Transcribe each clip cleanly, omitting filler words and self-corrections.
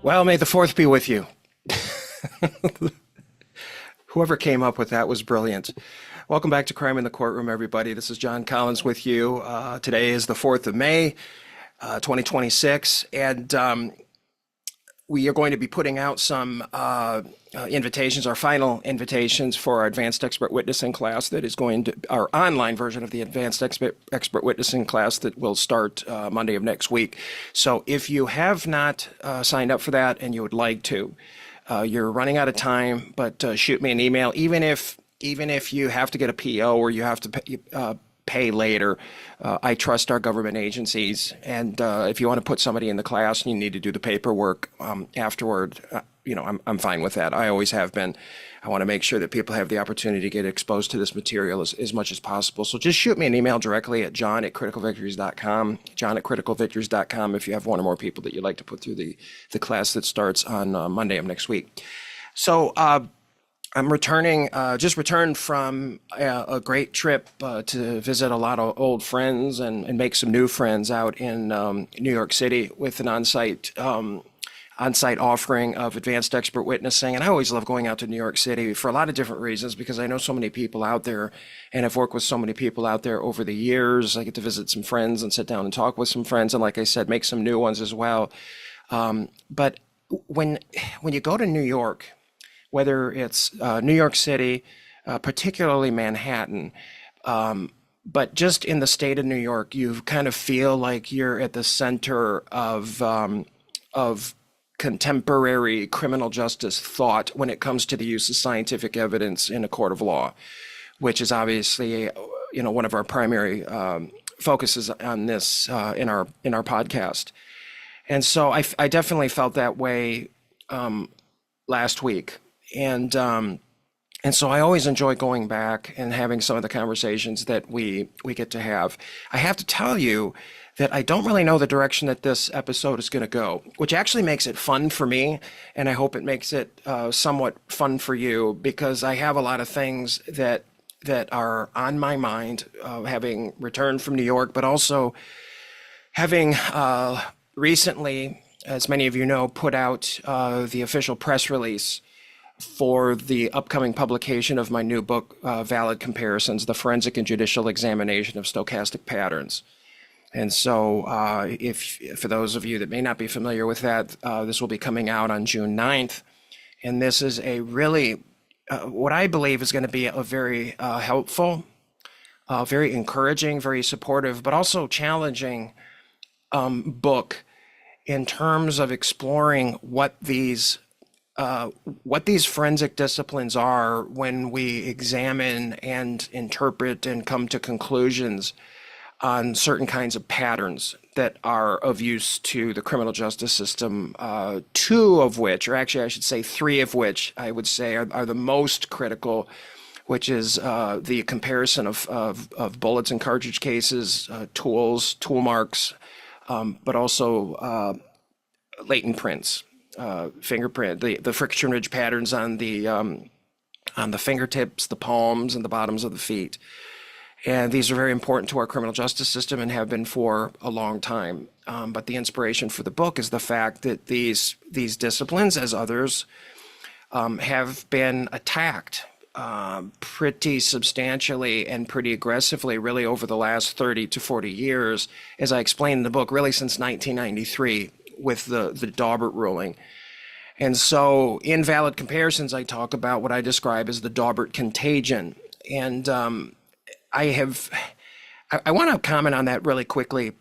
Well, may the fourth be with you. Whoever came up with that was brilliant. Welcome back to Crime in the Courtroom, everybody. This is John Collins with you. Today is the 4th of May, 2026, and we are going to be putting out some invitations, our final invitations for our advanced expert witnessing class that is going to, our online version of the advanced expert witnessing class that will start Monday of next week. So if you have not signed up for that and you would like to, you're running out of time, but shoot me an email, even if you have to get a PO or you have to pay later. I trust our government agencies, and if you want to put somebody in the class and you need to do the paperwork afterward, I'm fine with that. I always have been. I want to make sure that people have the opportunity to get exposed to this material as much as possible. So just shoot me an email directly at john@criticalvictories.com, john@criticalvictories.com, if you have one or more people that you'd like to put through the class that starts on Monday of next week. So I'm just returned from a great trip to visit a lot of old friends and make some new friends out in New York City with an on-site offering of advanced expert witnessing. And I always love going out to New York City for a lot of different reasons, because I know so many people out there and I've worked with so many people out there over the years. I get to visit some friends and sit down and talk with some friends, and like I said, make some new ones as well. But when you go to New York, whether it's New York City, particularly Manhattan, but just in the state of New York, you kind of feel like you're at the center of contemporary criminal justice thought when it comes to the use of scientific evidence in a court of law, which is obviously, one of our primary focuses on this in our podcast. And so I definitely felt that way last week. And so I always enjoy going back and having some of the conversations that we get to have. I have to tell you that I don't really know the direction that this episode is going to go, which actually makes it fun for me. And I hope it makes it somewhat fun for you, because I have a lot of things that are on my mind, having returned from New York, but also having recently, as many of you know, put out the official press release for the upcoming publication of my new book, Valid Comparisons, the Forensic and Judicial Examination of Stochastic Patterns. And so if for those of you that may not be familiar with that, this will be coming out on June 9th. And this is a really, what I believe is going to be a very helpful, very encouraging, very supportive, but also challenging book in terms of exploring what these forensic disciplines are when we examine and interpret and come to conclusions on certain kinds of patterns that are of use to the criminal justice system, two of which, or actually I should say three of which, I would say are the most critical, which is the comparison of bullets and cartridge cases, tools, tool marks, but also latent prints. Fingerprint, the friction ridge patterns on the fingertips, the palms, and the bottoms of the feet. And these are very important to our criminal justice system and have been for a long time. But the inspiration for the book is the fact that these disciplines, as others, have been attacked pretty substantially and pretty aggressively, really over the last 30 to 40 years, as I explained in the book, really since 1993 with the Daubert ruling. And so in Valid Comparisons, I talk about what I describe as the Daubert contagion. And I want to comment on that really quickly,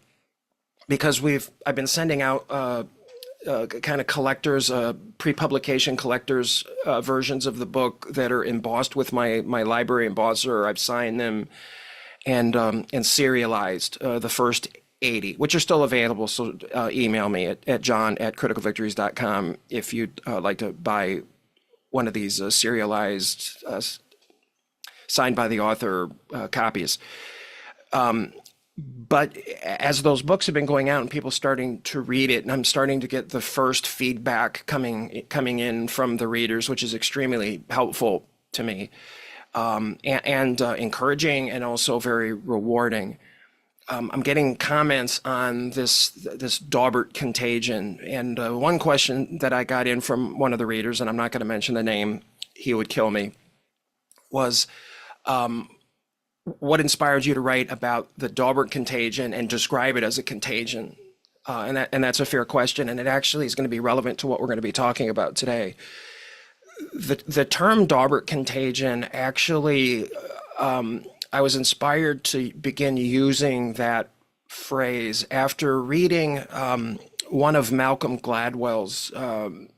because I've been sending out kind of collectors, pre-publication collectors versions of the book that are embossed with my library embosser. I've signed them and serialized the first 80, which are still available. So email me at john@criticalvictories.com if you'd like to buy one of these serialized, signed by the author copies. But as those books have been going out and people starting to read it, and I'm starting to get the first feedback coming in from the readers, which is extremely helpful to me, and encouraging, and also very rewarding. I'm getting comments on this Daubert contagion, and one question that I got in from one of the readers, and I'm not going to mention the name, he would kill me, was what inspired you to write about the Daubert contagion and describe it as a contagion? And that's a fair question, and it actually is going to be relevant to what we're going to be talking about today. The term Daubert contagion actually, I was inspired to begin using that phrase after reading one of Malcolm Gladwell's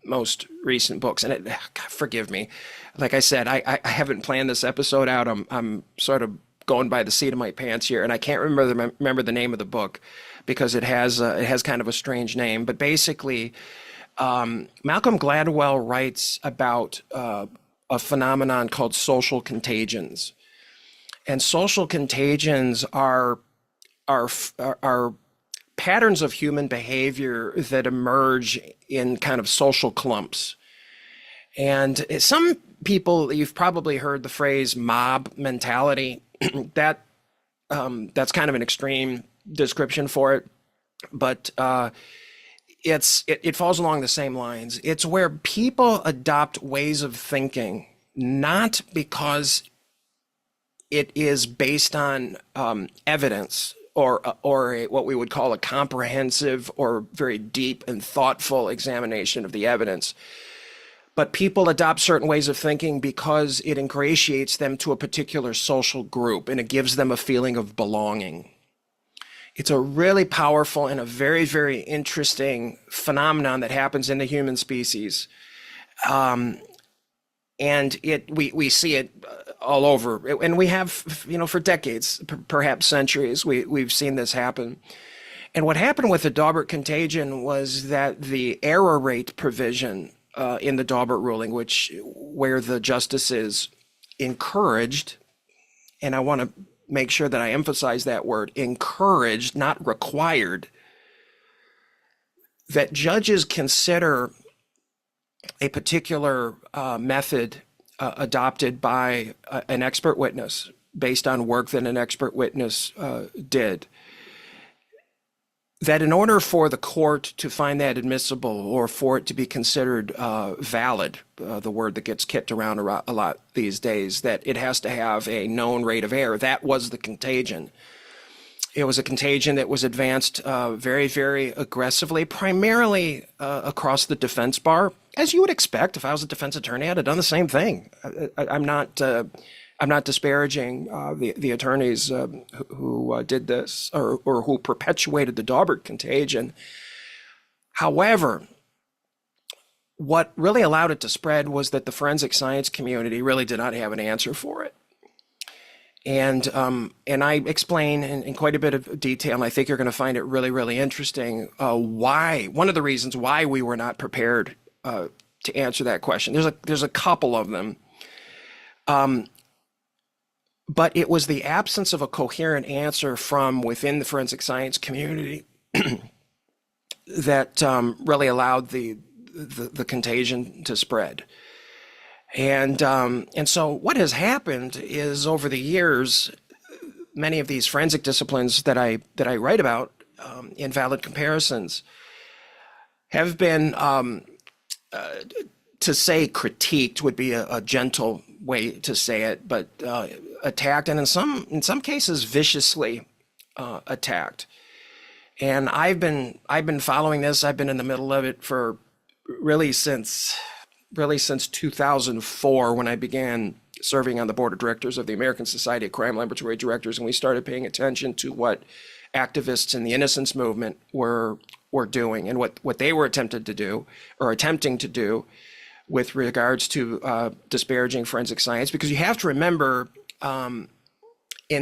most recent books. And God, forgive me, like I said, I haven't planned this episode out. I'm sort of going by the seat of my pants here, and I can't remember the name of the book because it has kind of a strange name. But basically, Malcolm Gladwell writes about a phenomenon called social contagions, and social contagions are patterns of human behavior that emerge in kind of social clumps. And some people, you've probably heard the phrase mob mentality. That's kind of an extreme description for it, but it falls along the same lines. It's where people adopt ways of thinking, not because it is based on evidence or what we would call a comprehensive or very deep and thoughtful examination of the evidence. But people adopt certain ways of thinking because it ingratiates them to a particular social group and it gives them a feeling of belonging. It's a really powerful and a very, very interesting phenomenon that happens in the human species. And we see it all over, and we have, for decades, perhaps centuries, we've seen this happen. And what happened with the Daubert contagion was that the error rate provision in the Daubert ruling, where the justices encouraged, and I want to make sure that I emphasize that word, encouraged, not required, that judges consider a particular method adopted by an expert witness based on work that an expert witness did, that in order for the court to find that admissible or for it to be considered valid, the word that gets kicked around a lot these days, that it has to have a known rate of error. That was the contagion. It was a contagion that was advanced very, very aggressively, primarily across the defense bar. As you would expect, if I was a defense attorney, I'd have done the same thing. I'm not disparaging the attorneys who did this or who perpetuated the Daubert contagion. However, what really allowed it to spread was that the forensic science community really did not have an answer for it. And I explain in quite a bit of detail, and I think you're going to find it really, really interesting, one of the reasons why we were not prepared to answer that question. There's a couple of them. But it was the absence of a coherent answer from within the forensic science community that really allowed the contagion to spread. And so what has happened is over the years, many of these forensic disciplines that I write about in Valid Comparisons have been, to say critiqued would be a gentle way to say it, but attacked, and in some cases viciously attacked. And I've been following this. I've been in the middle of it for really since 2004, when I began serving on the board of directors of the American Society of Crime Laboratory Directors, and we started paying attention to what activists in the innocence movement were doing and what they were attempting to do with regards to disparaging forensic science. Because you have to remember, in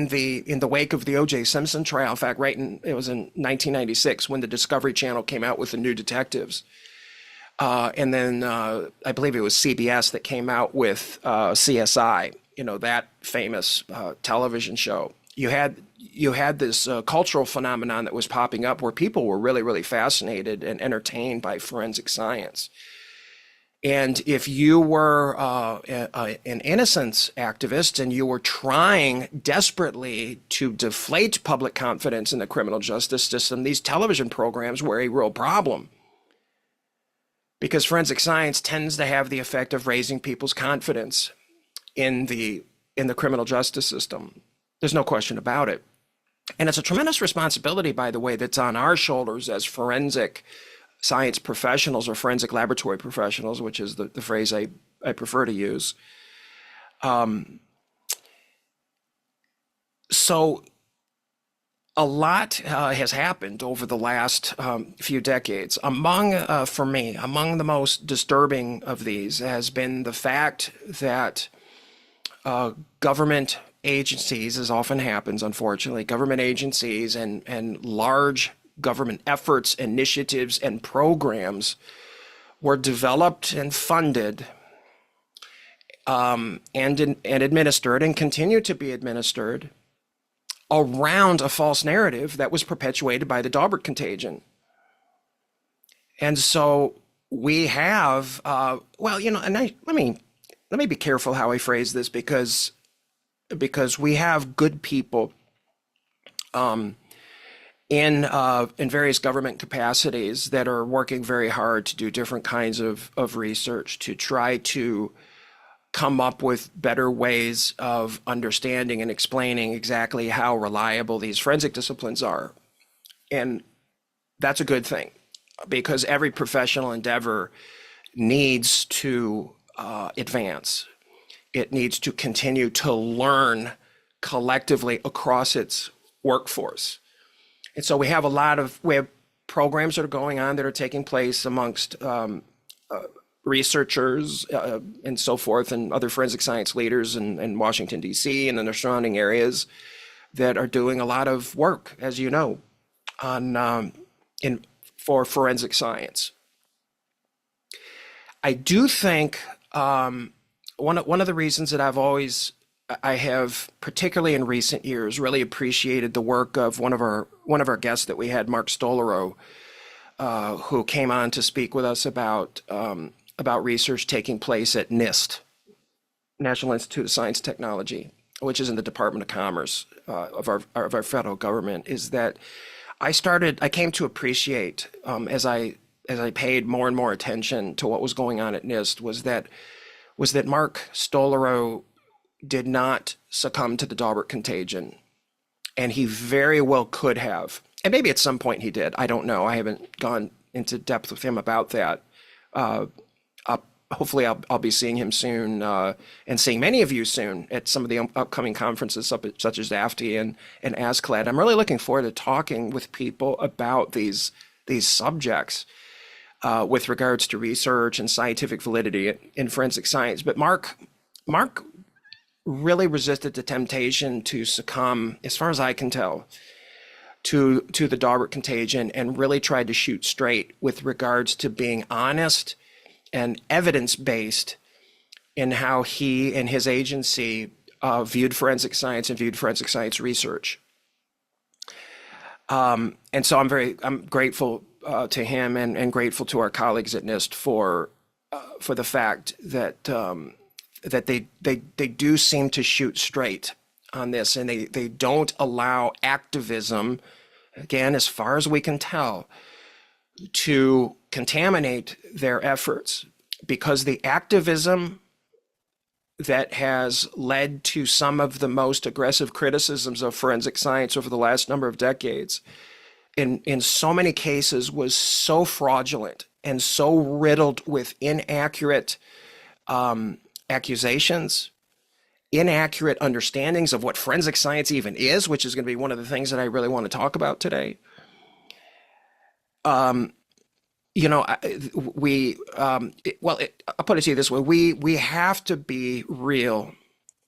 the wake of the O.J. Simpson trial, in fact, it was in 1996 when the Discovery Channel came out with the New Detectives. And then I believe it was CBS that came out with CSI, that famous television show. You had this cultural phenomenon that was popping up where people were really, really fascinated and entertained by forensic science. And if you were an innocence activist and you were trying desperately to deflate public confidence in the criminal justice system, these television programs were a real problem, because forensic science tends to have the effect of raising people's confidence in the criminal justice system. There's no question about it. And it's a tremendous responsibility, by the way, that's on our shoulders as forensic science professionals, or forensic laboratory professionals, which is the phrase I prefer to use. So a lot has happened over the last few decades. For me, among the most disturbing of these has been the fact that government agencies, as often happens, unfortunately, government agencies and large government efforts, initiatives, and programs were developed and funded and administered and continue to be administered around a false narrative that was perpetuated by the Daubert contagion. And so we have, let me be careful how I phrase this, because we have good people in various government capacities that are working very hard to do different kinds of research to try to come up with better ways of understanding and explaining exactly how reliable these forensic disciplines are. And that's a good thing, because every professional endeavor needs to advance. It needs to continue to learn collectively across its workforce. And so we have programs that are going on that are taking place amongst researchers and so forth, and other forensic science leaders in Washington, D.C. and in the surrounding areas that are doing a lot of work, as you know, for forensic science. I do think one of the reasons that I have, particularly in recent years, really appreciated the work of one of our guests that we had, Mark Stollerow, who came on to speak with us about research taking place at NIST, National Institute of Science and Technology, which is in the Department of Commerce of our federal government. Is that I came to appreciate as I paid more and more attention to what was going on at NIST was that Mark Stollerow did not succumb to the Daubert contagion, and he very well could have. And maybe at some point he did. I don't know. I haven't gone into depth with him about that. Hopefully I'll be seeing him soon and seeing many of you soon at some of the upcoming conferences such as AFTI and ASCLD. I'm really looking forward to talking with people about these subjects with regards to research and scientific validity in forensic science. But Mark really resisted the temptation to succumb, as far as I can tell, to the Daubert contagion, and really tried to shoot straight with regards to being honest and evidence-based in how he and his agency viewed forensic science and viewed forensic science research. And so I'm grateful to him and grateful to our colleagues at NIST for the fact that they do seem to shoot straight on this, and they don't allow activism, again, as far as we can tell, to contaminate their efforts, because the activism that has led to some of the most aggressive criticisms of forensic science over the last number of decades, in so many cases, was so fraudulent and so riddled with inaccurate accusations, inaccurate understandings of what forensic science even is, which is going to be one of the things that I really want to talk about today. I'll put it to you this way: we have to be real.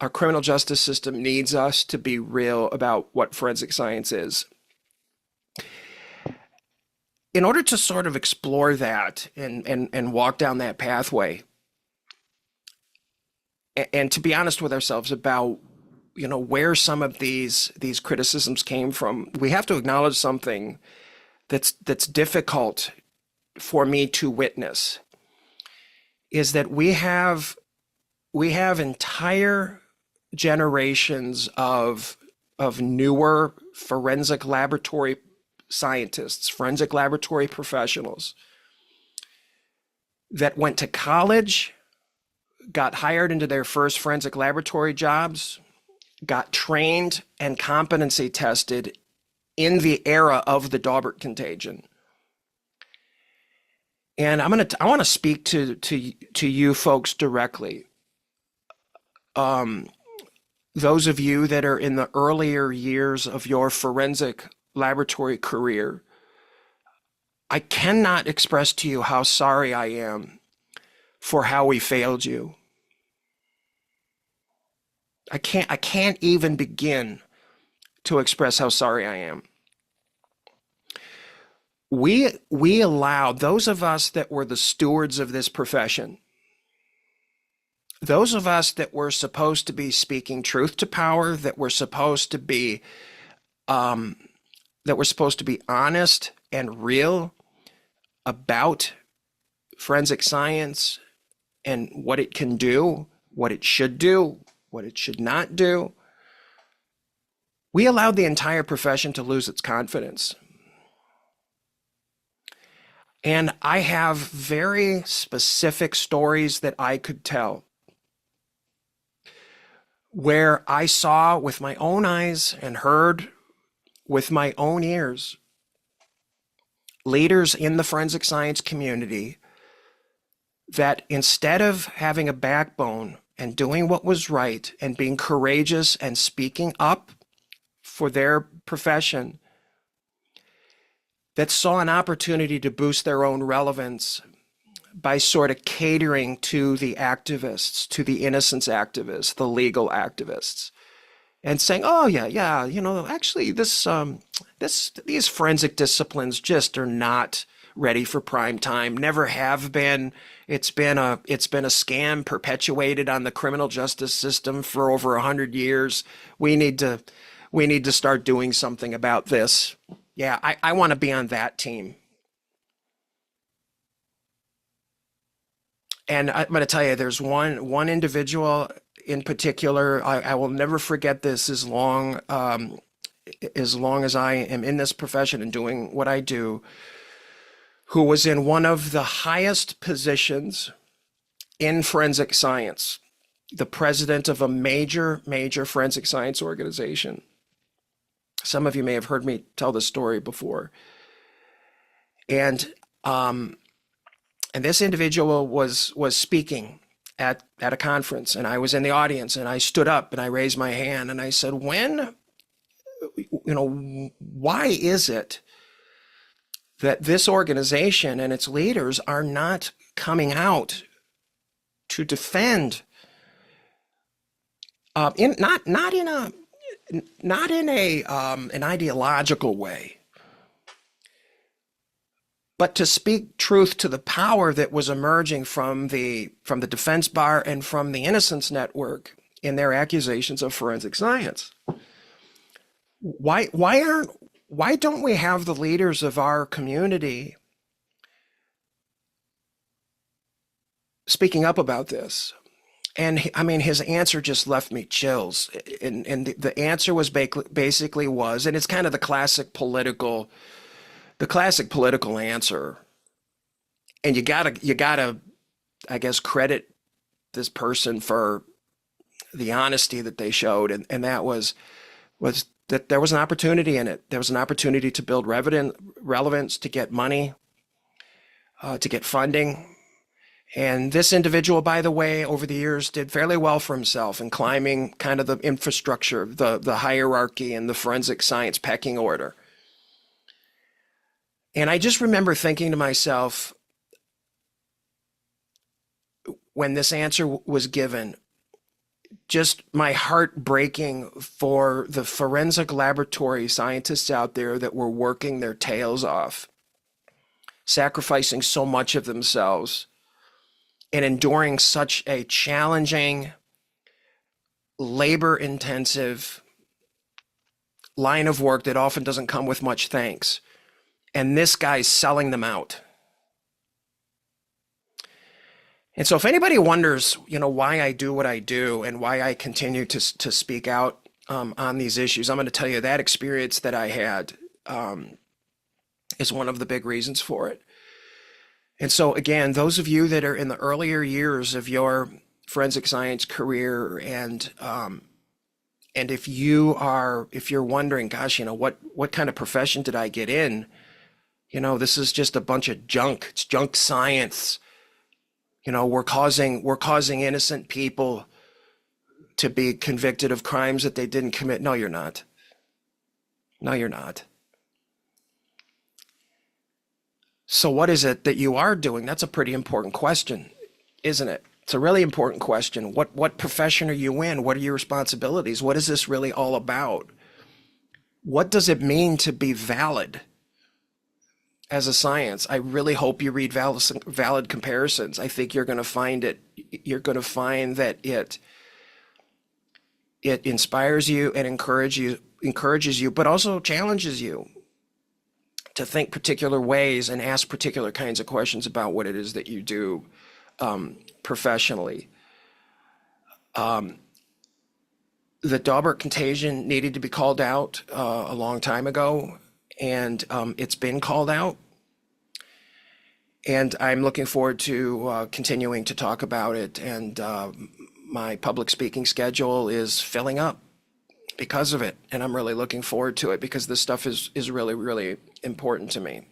Our criminal justice system needs us to be real about what forensic science is. In order to sort of explore that and walk down that pathway, and to be honest with ourselves about where some of these criticisms came from, we have to acknowledge something that's difficult for me to witness, is that we have entire generations of newer forensic laboratory scientists, forensic laboratory professionals that went to college, got hired into their first forensic laboratory jobs, got trained and competency tested in the era of the Daubert contagion. And I want to speak to you folks directly. Those of you that are in the earlier years of your forensic laboratory career, I cannot express to you how sorry I am for how we failed you. I can't even begin to express how sorry I am. We allowed those of us that were the stewards of this profession, those of us that were supposed to be speaking truth to power, that were supposed to be honest and real about forensic science and what it can do, what it should do, what it should not do. We allowed the entire profession to lose its confidence. And I have very specific stories that I could tell where I saw with my own eyes and heard with my own ears leaders in the forensic science community that instead of having a backbone and doing what was right and being courageous and speaking up for their profession, that saw an opportunity to boost their own relevance by sort of catering to the activists, to the innocence activists, the legal activists, and saying, "Oh yeah, actually, these forensic disciplines just are not ready for prime time. Never have been. It's been a scam perpetuated on the criminal justice system for over 100 years. We need to start doing something about this." Yeah, I want to be on that team. And I'm going to tell you, there's one individual in particular. I will never forget this as long as I am in this profession and doing what I do, who was in one of the highest positions in forensic science, the president of a major forensic science organization. Some of you may have heard me tell this story before. And this individual was speaking at a conference, and I was in the audience, and I stood up and I raised my hand and I said, why is it that this organization and its leaders are not coming out to defend not in an ideological way, but to speak truth to the power that was emerging from the defense bar and from the Innocence Network in their accusations of forensic science? Why don't we have the leaders of our community speaking up about this? And I mean, his answer just left me chills. And the answer was basically was, and it's kind of the classic political answer. And you gotta, I guess, credit this person for the honesty that they showed. And that was that there was an opportunity in it. There was an opportunity to build relevance, to get money, to get funding. And this individual, by the way, over the years did fairly well for himself in climbing kind of the infrastructure, the hierarchy and the forensic science pecking order. And I just remember thinking to myself, when this answer was given, just my heart breaking for the forensic laboratory scientists out there that were working their tails off, sacrificing so much of themselves, and enduring such a challenging, labor-intensive line of work that often doesn't come with much thanks. And this guy's selling them out. And so if anybody wonders, why I do what I do and why I continue to speak out on these issues, I'm going to tell you that experience that I had is one of the big reasons for it. And so again, those of you that are in the earlier years of your forensic science career, and if you're wondering, gosh, what kind of profession did I get in? This is just a bunch of junk. It's junk science. We're causing innocent people to be convicted of crimes that they didn't commit. No, you're not. No, you're not. So what is it that you are doing? That's a pretty important question, isn't it? It's a really important question. What profession are you in? What are your responsibilities? What is this really all about? What does it mean to be valid as a science? I really hope you read valid comparisons. I think you're going to find it. You're going to find that it inspires you and encourages you, but also challenges you to think particular ways and ask particular kinds of questions about what it is that you do professionally. The Daubert contagion needed to be called out a long time ago, and it's been called out. And I'm looking forward to continuing to talk about it. And my public speaking schedule is filling up because of it. And I'm really looking forward to it because this stuff is really, really important to me.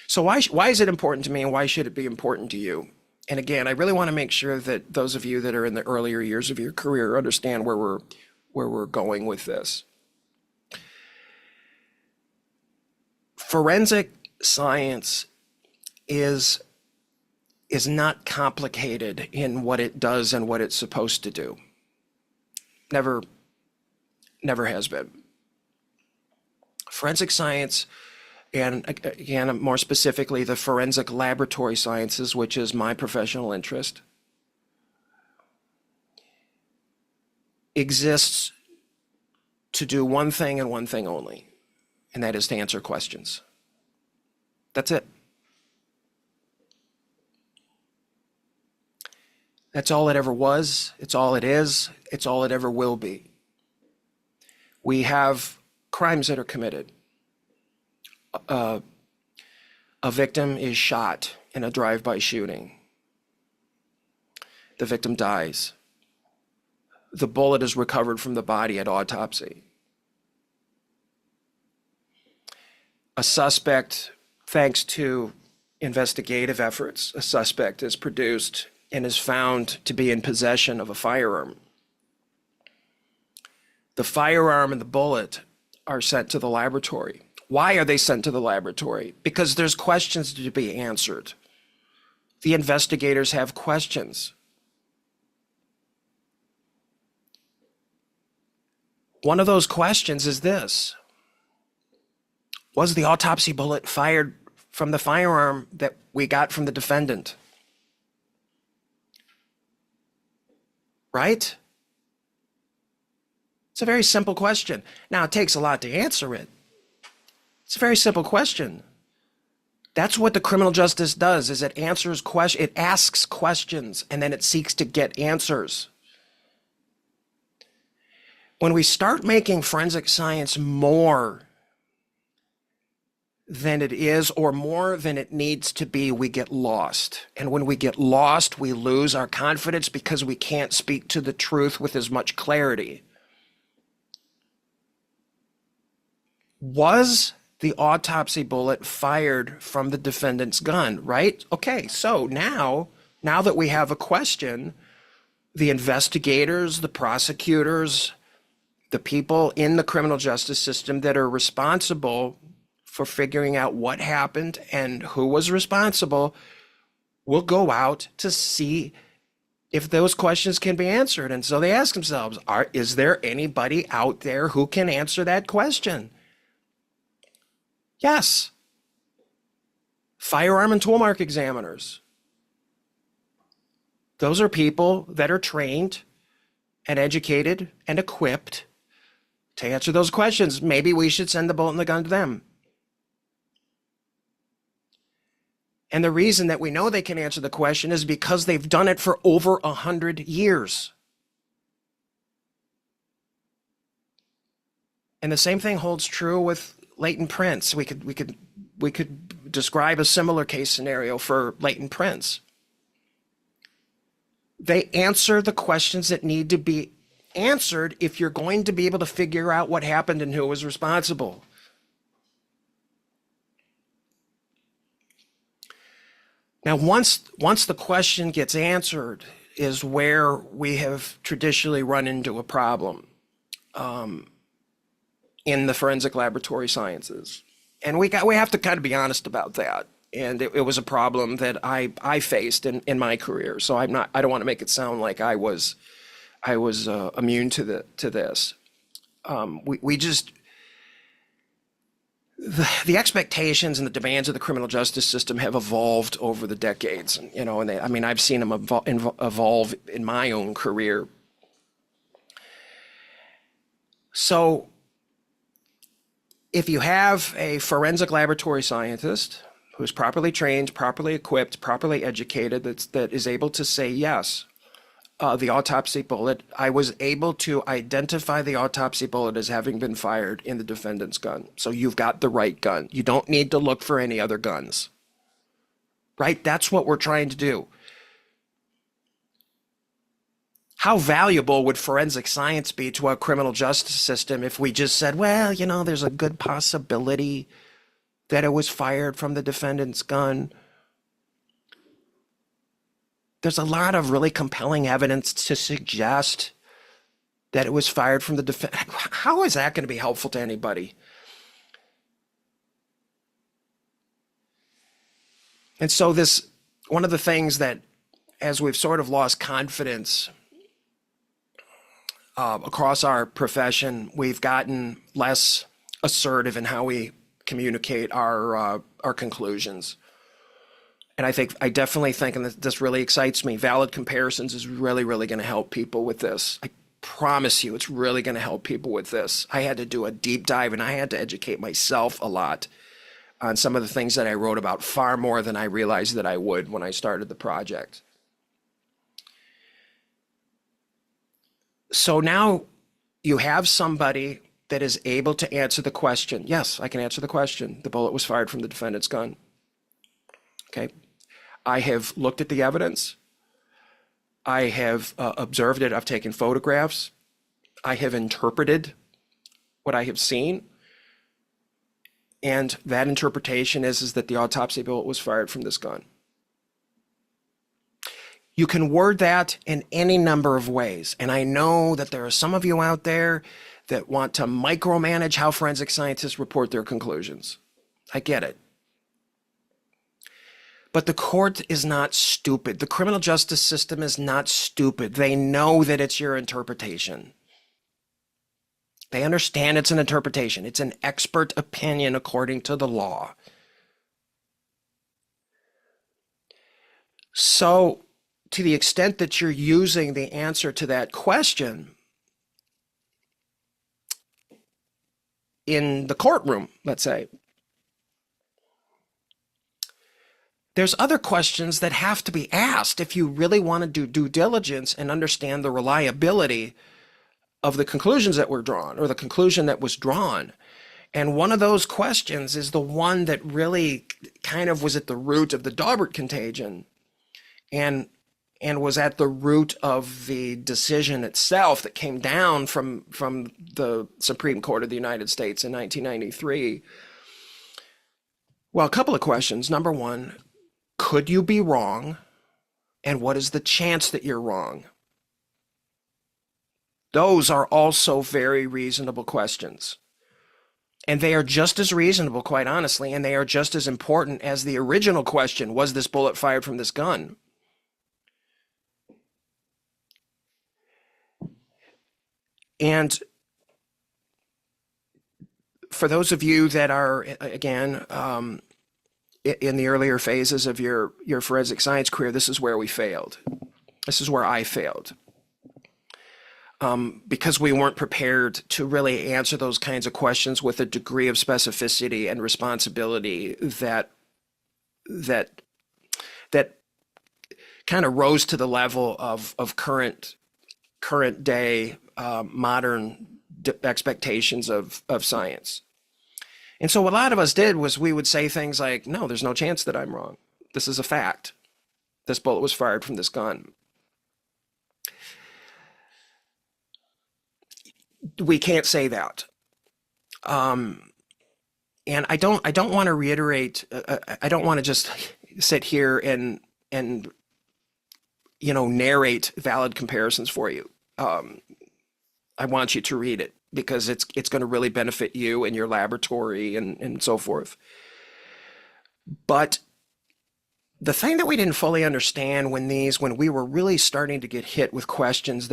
So why is it important to me, and why should it be important to you? And again, I really want to make sure that those of you that are in the earlier years of your career understand where we're going with this. Forensic science is not complicated in what it does and what it's supposed to do. Never has been. Forensic science, and again, more specifically, the forensic laboratory sciences, which is my professional interest, exists to do one thing and one thing only, and that is to answer questions. That's it. That's all it ever was. It's all it is. It's all it ever will be. We have crimes that are committed. A victim is shot in a drive-by shooting. The victim dies. The bullet is recovered from the body at autopsy. A suspect, thanks to investigative efforts, a suspect is produced and is found to be in possession of a firearm. The firearm and the bullet are sent to the laboratory. Why are they sent to the laboratory? Because there's questions to be answered. The investigators have questions. One of those questions is this: was the autopsy bullet fired from the firearm that we got from the defendant? Right? It's a very simple question. Now, it takes a lot to answer it. It's a very simple question. That's what the criminal justice does, is it asks questions, and then it seeks to get answers. When we start making forensic science more than it is or more than it needs to be, we get lost. And when we get lost, we lose our confidence because we can't speak to the truth with as much clarity. Was the autopsy bullet fired from the defendant's gun, right? Okay, so now that we have a question, the investigators, the prosecutors, the people in the criminal justice system that are responsible for figuring out what happened and who was responsible will go out to see if those questions can be answered. And so they ask themselves, is there anybody out there who can answer that question? Yes. Firearm and toolmark examiners. Those are people that are trained and educated and equipped to answer those questions. Maybe we should send the bullet and the gun to them. And the reason that we know they can answer the question is because they've done it for over 100 years. And the same thing holds true with latent prints. We could describe a similar case scenario for latent prints. They answer the questions that need to be answered if you're going to be able to figure out what happened and who was responsible. Now, once the question gets answered is where we have traditionally run into a problem in the forensic laboratory sciences. And we have to kind of be honest about that. And it was a problem that I faced in my career. So I don't want to make it sound like I was immune to this. The expectations and the demands of the criminal justice system have evolved over the decades, and I've seen them evolve in my own career. So if you have a forensic laboratory scientist who's properly trained, properly equipped, properly educated, that is able to say, yes, the autopsy bullet, I was able to identify the autopsy bullet as having been fired in the defendant's gun. So you've got the right gun. You don't need to look for any other guns. Right? That's what we're trying to do. How valuable would forensic science be to our criminal justice system if we just said, well, there's a good possibility that it was fired from the defendant's gun? There's a lot of really compelling evidence to suggest that it was fired from the defendant. How is that going to be helpful to anybody? And so one of the things that, as we've sort of lost confidence across our profession, we've gotten less assertive in how we communicate our conclusions. And I definitely think, and this really excites me, valid comparisons is really, really going to help people with this. I promise you, it's really going to help people with this. I had to do a deep dive, and I had to educate myself a lot on some of the things that I wrote about, far more than I realized that I would when I started the project. So now you have somebody that is able to answer the question. Yes, I can answer the question. The bullet was fired from the defendant's gun. Okay. I have looked at the evidence. I have observed it. I've taken photographs. I have interpreted what I have seen. And that interpretation is that the autopsy bullet was fired from this gun. You can word that in any number of ways. And I know that there are some of you out there that want to micromanage how forensic scientists report their conclusions. I get it. But the court is not stupid. The criminal justice system is not stupid. They know that it's your interpretation. They understand it's an interpretation. It's an expert opinion according to the law. So, to the extent that you're using the answer to that question in the courtroom, let's say, there's other questions that have to be asked if you really want to do due diligence and understand the reliability of the conclusions that were drawn, or the conclusion that was drawn. And one of those questions is the one that really kind of was at the root of the Daubert contagion and was at the root of the decision itself that came down from the Supreme Court of the United States in 1993. Well, a couple of questions. Number one, could you be wrong? And what is the chance that you're wrong? Those are also very reasonable questions. And they are just as reasonable, quite honestly, and they are just as important as the original question, was this bullet fired from this gun? And for those of you that are, again, in the earlier phases of your forensic science career, this is where we failed. This is where I failed. Because we weren't prepared to really answer those kinds of questions with a degree of specificity and responsibility that kind of rose to the level of current day modern expectations of science. And so what a lot of us did was we would say things like, no, there's no chance that I'm wrong. This is a fact. This bullet was fired from this gun. We can't say that. And I don't want to reiterate, I don't want to just sit here and narrate valid comparisons for you. I want you to read it because it's going to really benefit you and your laboratory and so forth. But the thing that we didn't fully understand when we were really starting to get hit with questions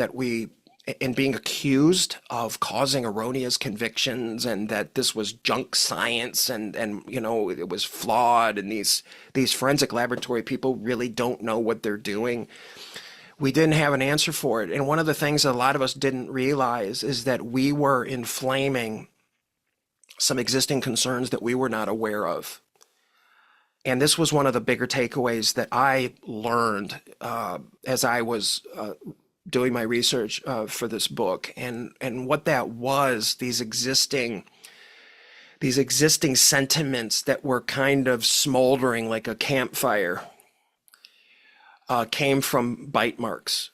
and being accused of causing erroneous convictions and that this was junk science and it was flawed and these forensic laboratory people really don't know what they're doing. We didn't have an answer for it. And one of the things that a lot of us didn't realize is that we were inflaming some existing concerns that we were not aware of. And this was one of the bigger takeaways that I learned as I was doing my research for this book. And what that was, these existing sentiments that were kind of smoldering like a campfire came from bite marks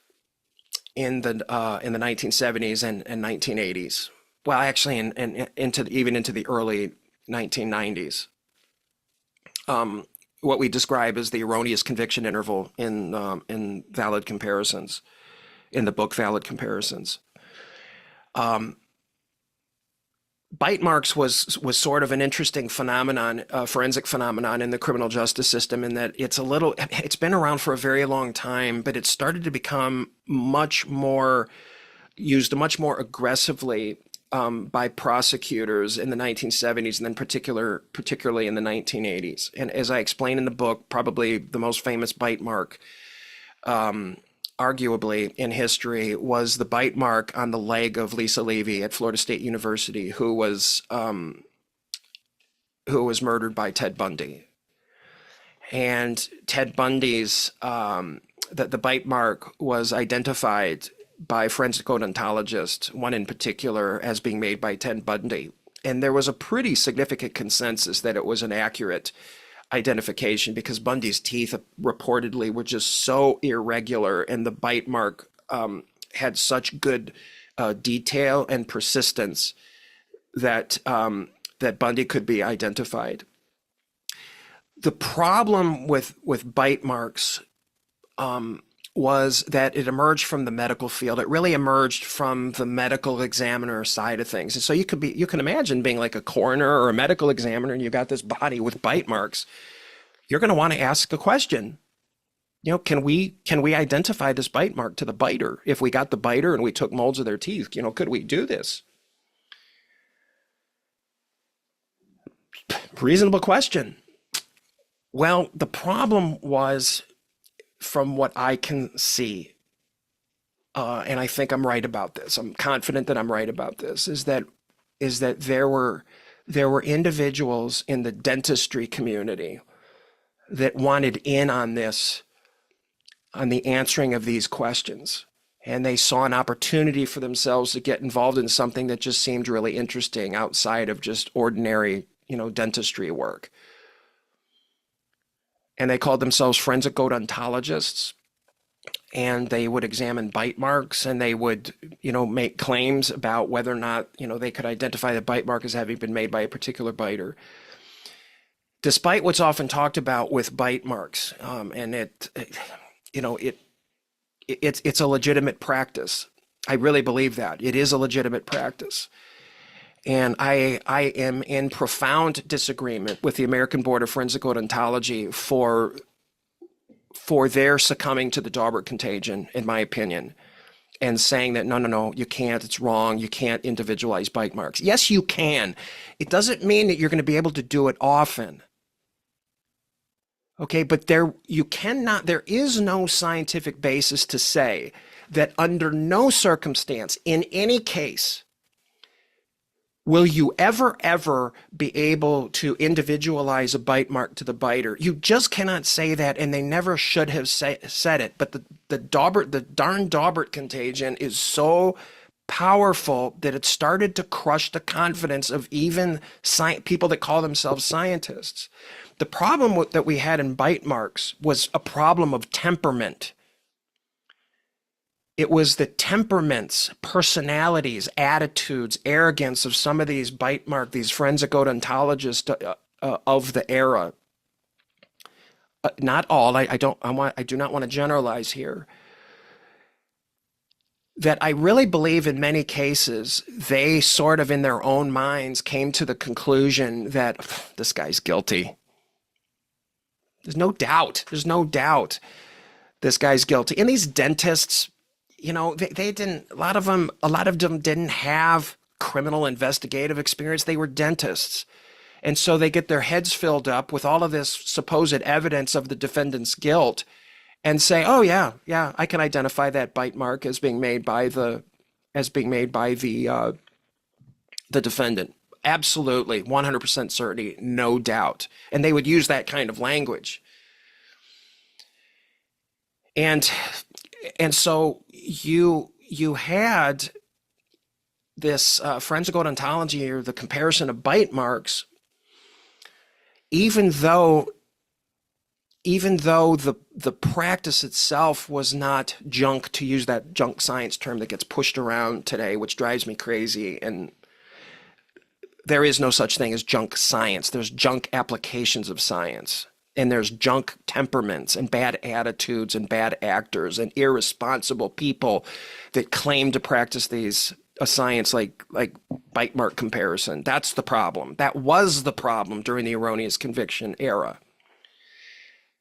in the 1970s and 1980s. Well, actually, even into the early 1990s. What we describe as the erroneous conviction interval in valid comparisons, in the book Valid Comparisons. Bite marks was sort of an interesting phenomenon, forensic phenomenon in the criminal justice system, in that it's been around for a very long time, but it started to become used much more aggressively by prosecutors in the 1970s and then particularly in the 1980s. And as I explain in the book, probably the most famous bite mark arguably in history was the bite mark on the leg of Lisa Levy at Florida State University, who was murdered by Ted Bundy. And Ted Bundy's the bite mark was identified by forensic odontologists, one in particular, as being made by Ted Bundy. And there was a pretty significant consensus that it was an accurate identification because Bundy's teeth reportedly were just so irregular, and the bite mark had such good detail and persistence that Bundy could be identified. The problem with bite marks was that it emerged from the medical field. It really emerged from the medical examiner side of things. And so you can imagine being like a coroner or a medical examiner, and you got this body with bite marks. You're going to want to ask a question. Can we identify this bite mark to the biter? If we got the biter and we took molds of their teeth, could we do this? Reasonable question. Well, the problem was, from what I can see, and I think I'm right about this, I'm confident that I'm right about this, is that there were individuals in the dentistry community that wanted in on this, on the answering of these questions. And they saw an opportunity for themselves to get involved in something that just seemed really interesting outside of just ordinary, dentistry work. And they called themselves forensic odontologists, and they would examine bite marks, and they would, make claims about whether or not, they could identify the bite mark as having been made by a particular biter. Despite what's often talked about with bite marks, and it's a legitimate practice. I really believe that it is a legitimate practice. And I am in profound disagreement with the American Board of Forensic Odontology for their succumbing to the Daubert contagion, in my opinion, and saying that, no, you can't, it's wrong, you can't individualize bite marks. Yes, you can. It doesn't mean that you're going to be able to do it often. Okay, but there is no scientific basis to say that under no circumstance, in any case, will you ever be able to individualize a bite mark to the biter? You just cannot say that, and they never should have said it. But the darn Daubert contagion is so powerful that it started to crush the confidence of even people that call themselves scientists. The problem that we had in bite marks was a problem of temperament. It was the temperaments, personalities, attitudes, arrogance of some of these these forensic odontologists of the era. Not all. I do not want to generalize here. That I really believe in many cases, they sort of in their own minds came to the conclusion that this guy's guilty. There's no doubt. There's no doubt this guy's guilty. And these dentists, they didn't, a lot of them didn't have criminal investigative experience. They were dentists. And so they get their heads filled up with all of this supposed evidence of the defendant's guilt and say, oh yeah, I can identify that bite mark as being made by the defendant. Absolutely, 100% certainty, no doubt. And they would use that kind of language. And so you had this forensic odontology, or the comparison of bite marks, even though the practice itself was not junk, to use that junk science term that gets pushed around today, which drives me crazy. And there is no such thing as junk science. There's junk applications of science. And there's junk temperaments and bad attitudes and bad actors and irresponsible people that claim to practice a science like bite mark comparison. That's the problem. That was the problem during the erroneous conviction era.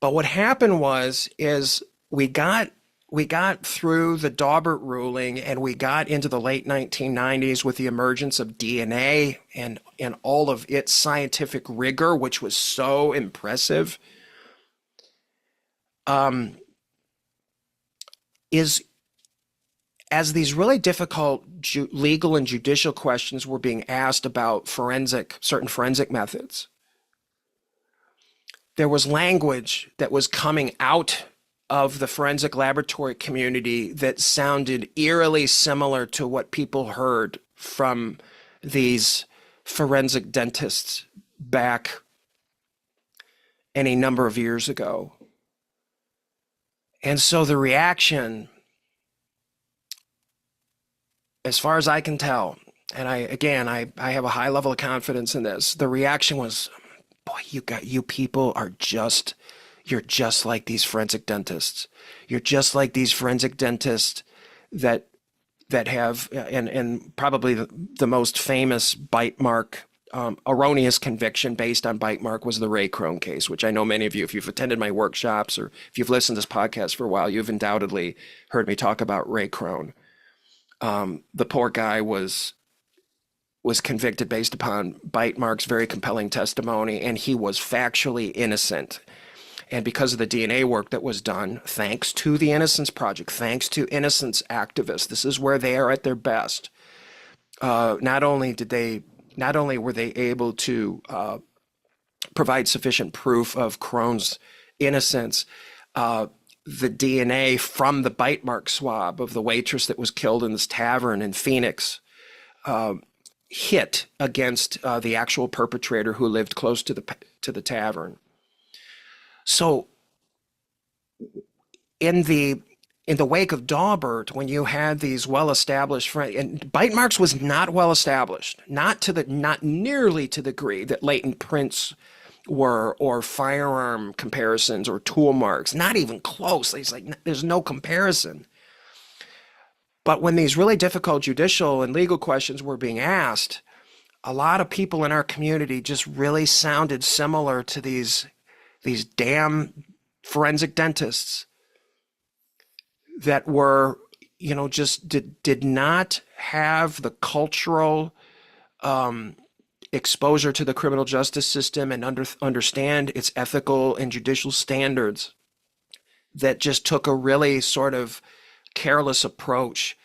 But what happened is we got through the Daubert ruling, and we got into the late 1990s with the emergence of DNA and all of its scientific rigor, which was so impressive. As these really difficult legal and judicial questions were being asked about certain forensic methods, there was language that was coming out of the forensic laboratory community that sounded eerily similar to what people heard from these forensic dentists back any number of years ago. And so the reaction, as far as I can tell, and I have a high level of confidence in this, the reaction was, boy, you people are you're just like these forensic dentists. You're just like these forensic dentists that have, and probably the most famous bite mark, erroneous conviction based on bite mark was the Ray Crone case, which I know many of you, if you've attended my workshops or if you've listened to this podcast for a while, you've undoubtedly heard me talk about Ray Crone. The poor guy was convicted based upon bite mark's very compelling testimony, and he was factually innocent. And because of the DNA work that was done, thanks to the Innocence Project, thanks to innocence activists, this is where they are at their best. Not only were they able to provide sufficient proof of Crone's innocence, the DNA from the bite mark swab of the waitress that was killed in this tavern in Phoenix hit against the actual perpetrator who lived close to the tavern. So in the wake of Daubert, when you had these well-established, and bite marks was not well-established, not nearly to the degree that latent prints were, or firearm comparisons or tool marks, not even close. It's like there's no comparison. But when these really difficult judicial and legal questions were being asked, a lot of people in our community just really sounded similar to these damn forensic dentists that were, just did not have the cultural exposure to the criminal justice system and understand its ethical and judicial standards, that just took a really sort of careless approach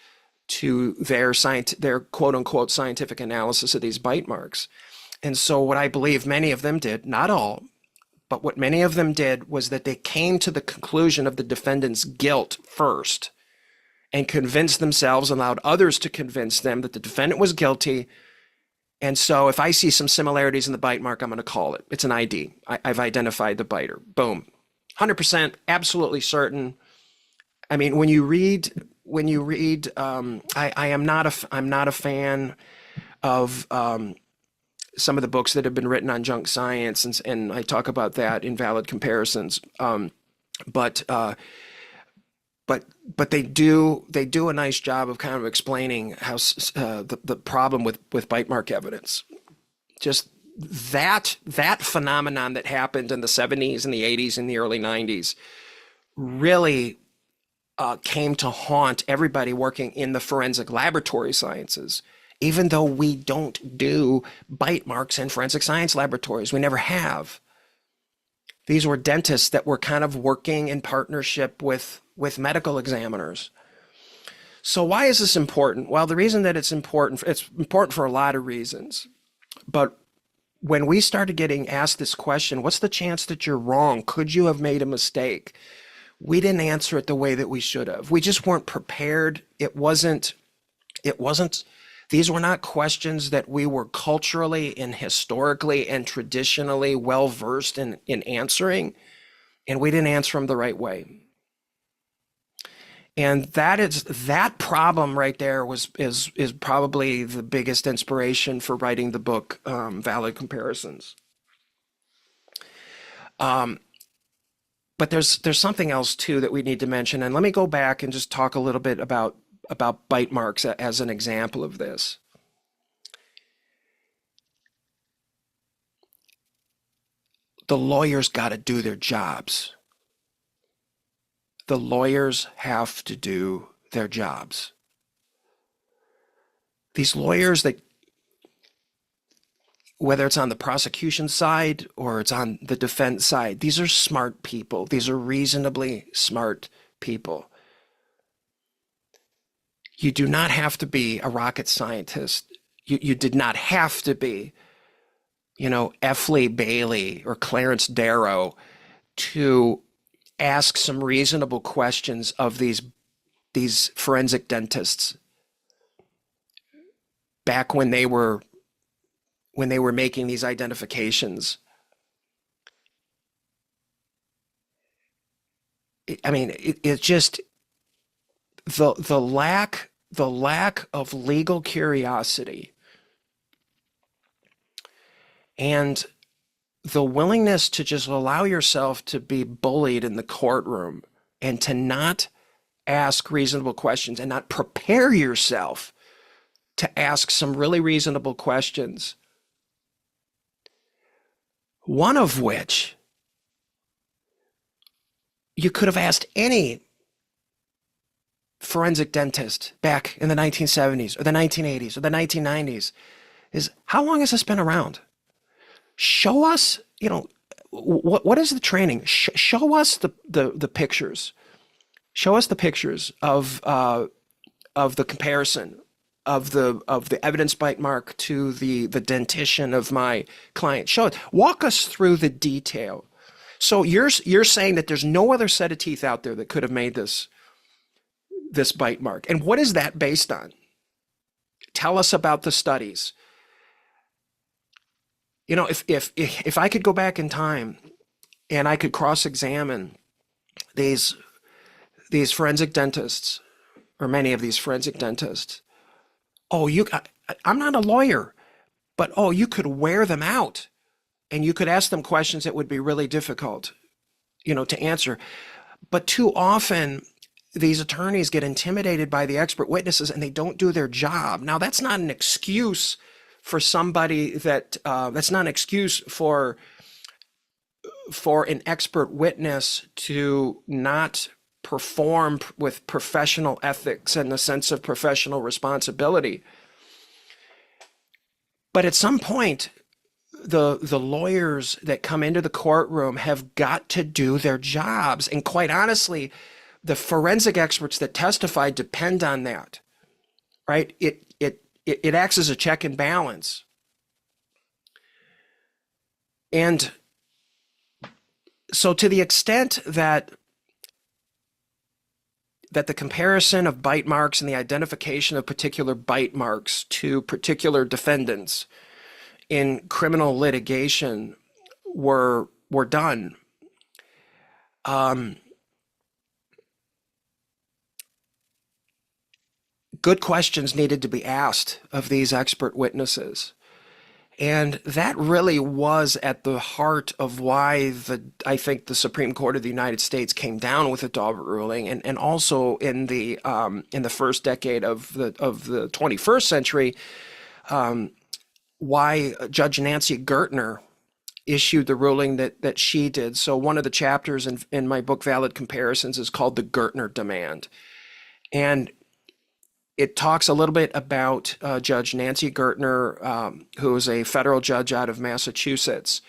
to their quote unquote scientific analysis of these bite marks. And so what I believe many of them did, not all, but what many of them did was that they came to the conclusion of the defendant's guilt first and convinced themselves, allowed others to convince them that the defendant was guilty. And so if I see some similarities in the bite mark, I'm going to call it. It's an ID. I've identified the biter. Boom. 100% absolutely certain. I mean, when you read, I'm not a fan of some of the books that have been written on junk science, and I talk about that in Valid Comparisons. But they do a nice job of kind of explaining how the problem with bite mark evidence, just that phenomenon that happened in the 70s and the 80s and the early 90s really came to haunt everybody working in the forensic laboratory sciences, even though we don't do bite marks in forensic science laboratories. We never have. These were dentists that were kind of working in partnership with medical examiners. So why is this important? Well, the reason that it's important for a lot of reasons. But when we started getting asked this question, what's the chance that you're wrong? Could you have made a mistake? We didn't answer it the way that we should have. We just weren't prepared. These were not questions that we were culturally and historically and traditionally well versed in answering, and we didn't answer them the right way. And that problem right there is probably the biggest inspiration for writing the book, Valid Comparisons. But there's something else too that we need to mention, and let me go back and just talk a little bit about bite marks as an example of this. The lawyers got to do their jobs. The lawyers have to do their jobs. These lawyers, that whether it's on the prosecution side or it's on the defense side, these are smart people. These are reasonably smart people. You do not have to be a rocket scientist. You did not have to be, F. Lee Bailey or Clarence Darrow to ask some reasonable questions of these forensic dentists back when they were making these identifications. It's just the lack of legal curiosity and the willingness to just allow yourself to be bullied in the courtroom and to not ask reasonable questions and not prepare yourself to ask some really reasonable questions. One of which you could have asked any forensic dentist back in the 1970s or the 1980s or the 1990s is, how long has this been around? Show us, what is the training? Show us the pictures. Show us the pictures of the comparison of the evidence bite mark to the dentition of my client. Show it. Walk us through the detail. So you're saying that there's no other set of teeth out there that could have made this bite mark. And what is that based on? Tell us about the studies. If I could go back in time and I could cross-examine these forensic dentists, or many of these forensic dentists, I'm not a lawyer, but you could wear them out and you could ask them questions that would be really difficult, to answer. But too often these attorneys get intimidated by the expert witnesses and they don't do their job. Now, that's not an excuse for somebody that's not an excuse for an expert witness to not perform with professional ethics and a sense of professional responsibility. But at some point, the lawyers that come into the courtroom have got to do their jobs. And quite honestly, the forensic experts that testify depend on that. right? It acts as a check and balance. And so to the extent that the comparison of bite marks and the identification of particular bite marks to particular defendants in criminal litigation were done, good questions needed to be asked of these expert witnesses. And that really was at the heart of why I think the Supreme Court of the United States came down with the Daubert ruling, and also in the first decade of the 21st century, why Judge Nancy Gertner issued the ruling that she did. So one of the chapters in my book, Valid Comparisons, is called the Gertner Demand. And it talks a little bit about Judge Nancy Gertner, who is a federal judge out of Massachusetts,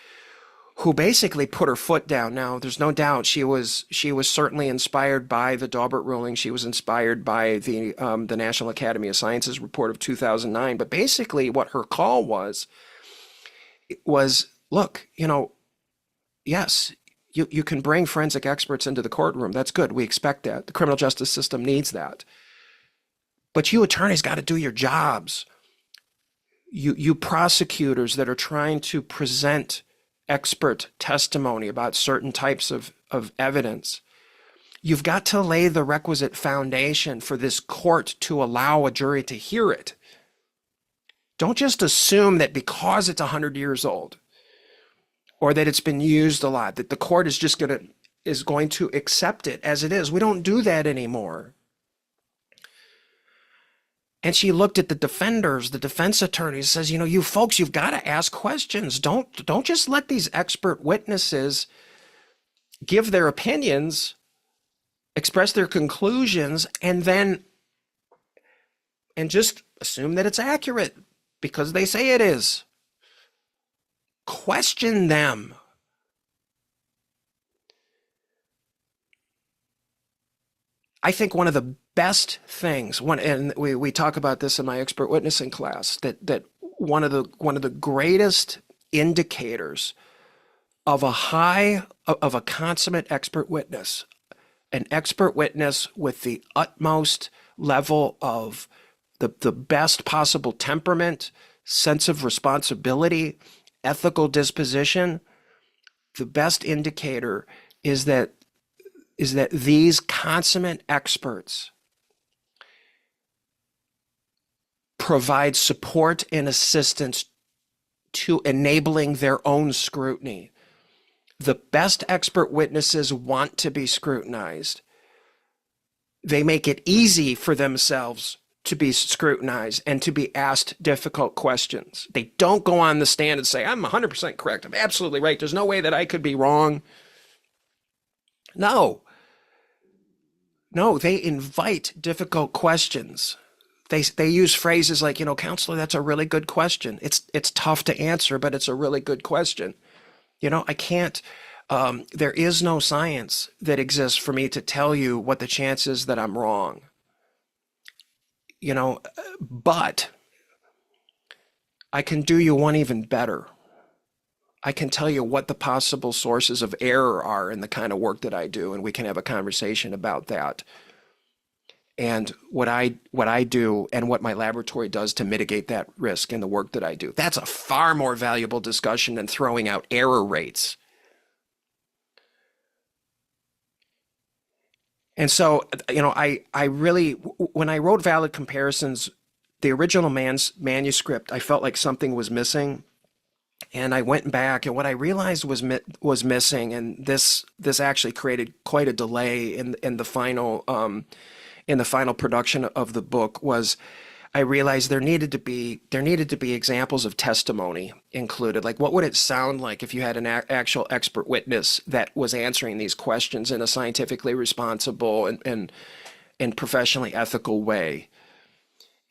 who basically put her foot down. Now, there's no doubt she was certainly inspired by the Daubert ruling. She was inspired by the National Academy of Sciences report of 2009. But basically, what her call was, look, yes, you can bring forensic experts into the courtroom. That's good. We expect that. The criminal justice system needs that. But you attorneys got to do your jobs. You prosecutors that are trying to present expert testimony about certain types of evidence, you've got to lay the requisite foundation for this court to allow a jury to hear it. Don't just assume that because it's 100 years old or that it's been used a lot, that the court is just going to accept it as it is. We don't do that anymore. And she looked at the defenders, the defense attorneys, says, you folks, you've got to ask questions. Don't just let these expert witnesses give their opinions, express their conclusions, and just assume that it's accurate because they say it is. Question them. I think one of the best things, and we talk about this in my expert witnessing class, that one of the greatest indicators of a consummate expert witness, an expert witness with the utmost level of the best possible temperament, sense of responsibility, ethical disposition, the best indicator is that these consummate experts provide support and assistance to enabling their own scrutiny. The best expert witnesses want to be scrutinized. They make it easy for themselves to be scrutinized and to be asked difficult questions. They don't go on the stand and say, I'm 100% correct. I'm absolutely right. There's no way that I could be wrong. No, they invite difficult questions. They use phrases like, counselor, that's a really good question. It's tough to answer, but it's a really good question. I can't, there is no science that exists for me to tell you what the chances that I'm wrong. But I can do you one even better. I can tell you what the possible sources of error are in the kind of work that I do, and we can have a conversation about that. And what I do and what my laboratory does to mitigate that risk in the work that I do. That's a far more valuable discussion than throwing out error rates. And so, I really, when I wrote Valid Comparisons, the original manuscript, I felt like something was missing. And I went back, and what I realized was missing, and this actually created quite a delay in the final production of the book, was I realized there needed to be examples of testimony included. Like, what would it sound like if you had an actual expert witness that was answering these questions in a scientifically responsible and professionally ethical way?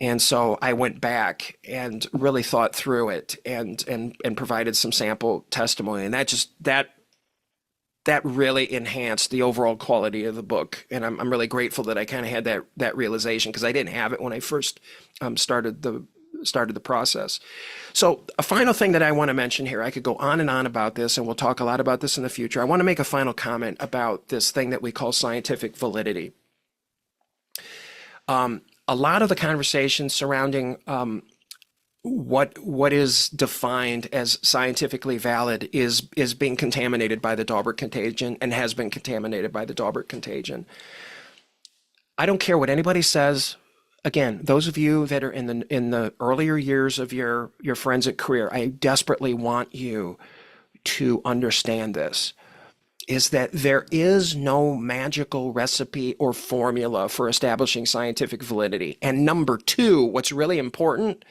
And so I went back and really thought through it and provided some sample testimony. And that that really enhanced the overall quality of the book. And I'm really grateful that I kind of had that realization, because I didn't have it when I first started the process. So a final thing that I want to mention here, I could go on and on about this, and we'll talk a lot about this in the future. I want to make a final comment about this thing that we call scientific validity. A lot of the conversation surrounding what is defined as scientifically valid is being contaminated by the Daubert contagion, and has been contaminated by the Daubert contagion. I don't care what anybody says. Again, those of you that are in the earlier years of your forensic career, I desperately want you to understand this, is that there is no magical recipe or formula for establishing scientific validity. And number two, what's really important,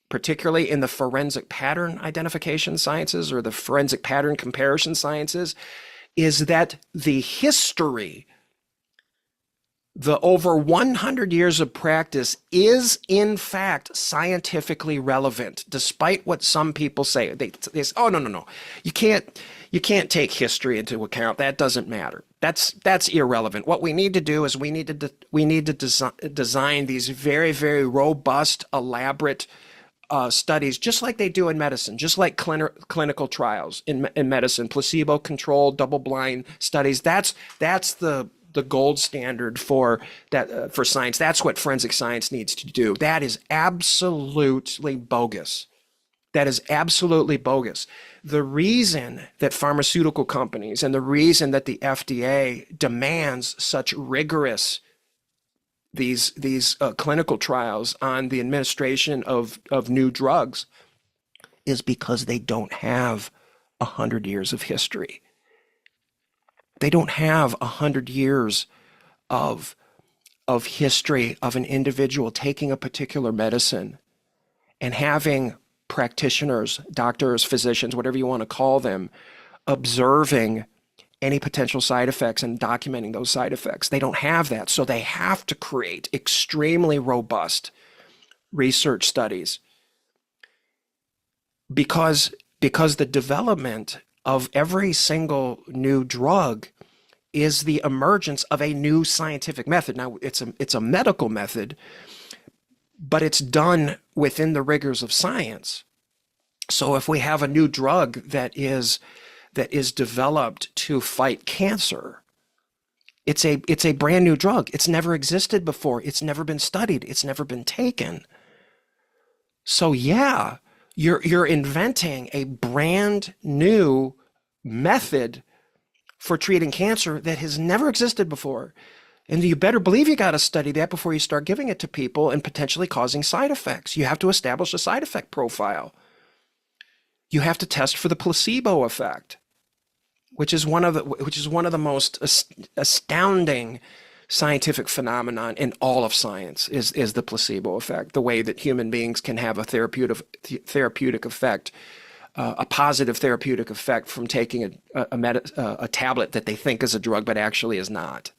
particularly in the forensic pattern identification sciences or the forensic pattern comparison sciences, is that the history, the over 100 years of practice, is in fact scientifically relevant, despite what some people say. They say, oh, no. You can't take history into account. That doesn't matter. That's irrelevant. What we need to do is we need to design these very, very robust, elaborate studies, just like they do in medicine, just like clinical trials in medicine, placebo-controlled, double-blind studies. That's the gold standard for that for science. That's what forensic science needs to do. That is absolutely bogus. That is absolutely bogus. The reason that pharmaceutical companies and the reason that the FDA demands such rigorous these clinical trials on the administration of new drugs is because they don't have 100 years of history. They don't have 100 years of history of an individual taking a particular medicine and having practitioners, doctors, physicians, whatever you want to call them, observing any potential side effects and documenting those side effects. They don't have that. So they have to create extremely robust research studies, because the development of every single new drug is the emergence of a new scientific method. Now, it's a medical method, but it's done within the rigors of science. So if we have a new drug that is developed to fight cancer, it's a brand new drug. It's never existed before. It's never been studied. It's never been taken. So yeah, you're inventing a brand new method for treating cancer that has never existed before. And you better believe you got to study that before you start giving it to people and potentially causing side effects. You have to establish a side effect profile. You have to test for the placebo effect, which is one of the most astounding scientific phenomenon in all of science is the placebo effect, the way that human beings can have a therapeutic effect, a positive therapeutic effect from taking a tablet that they think is a drug but actually is not.